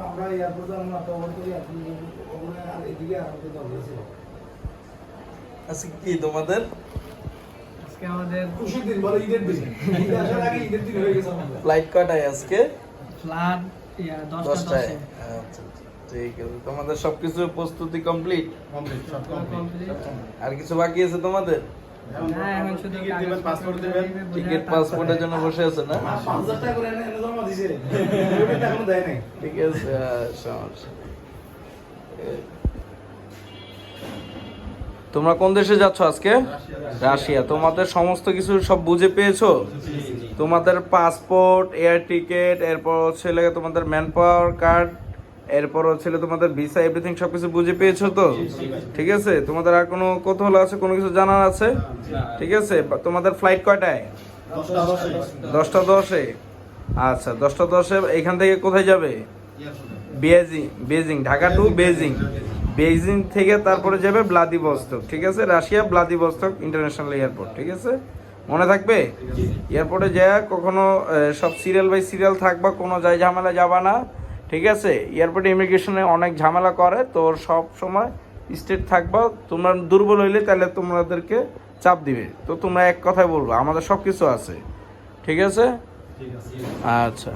আমরা এয়ারপোর্টে আমরা কভার করি এখন ওখানে আর এদিকে আমাদের দরকার ছিল। আজকে কি তোমাদের? আজকে আমাদের খুশির দিন, বড় ঈদের দিন। ঈদ আসার আগে ঈদের দিন হয়ে গেছে আমাদের। ফ্লাইট কয়টায় আজকে? ফ্লাড 10টায়। 10টা আচ্ছা ঠিক আছে, তোমাদের সবকিছু প্রস্তুতি কমপ্লিট? কমপ্লিট, সব কমপ্লিট। আর কিছু বাকি আছে তোমাদের? এখন শুধু টিকিট দিবেন, পাসপোর্ট দিবেন। টিকিট পাসপোর্টের জন্য বসে আছে না? 5000 টাকা করে এনে জমা দিছে। ওটা এখনো দেয় নাই। ঠিক আছে, সমস্যা। তোমরা কোন দেশে যাচ্ছ আজকে? রাশিয়া। তোমাদের সমস্ত কিছু সব বুঝে পেয়েছো? তোমাদের পাসপোর্ট, এয়ার টিকেট, এরপর হচ্ছে লাগে তোমাদের ম্যান পাওয়ার কার্ড, এরপর হচ্ছে তোমাদের ভিসা, এভরিথিং সবকিছু বুঝে পেয়েছো তো? ঠিক আছে, তোমাদের আর কোনো কৌতূহল আছে, কোনো কিছু জানার আছে? ঠিক আছে, তোমাদের ফ্লাইট কয়টায়? 10টা 10-এ। আচ্ছা 10টা 10-এ। এখান থেকে কোথায় যাবে? Beijing, Dhaka to Beijing. Beijing থেকে তারপরে যাবে ভ্লাদিভস্টক। ঠিক আছে, রাশিয়া ভ্লাদিভস্টক ইন্টারন্যাশনাল এয়ারপোর্ট। ঠিক আছে, মনে থাকবে? এয়ারপোর্টে যায় কখনো সব সিরিয়াল বাই সিরিয়াল থাকবা, কোনো যাই ঝামেলা যাবা না। ঠিক আছে, এয়ারপোর্টে ইমিগ্রেশনে অনেক ঝামেলা করে, তো সব সময় স্টেট থাকবা। তোমরা দুর্বল হইলে তাহলে তোমাদেরকে চাপ দিবে, তো তোমরা এক কথায় বলবো আমাদের সব কিছু আছে। ঠিক আছে, আচ্ছা।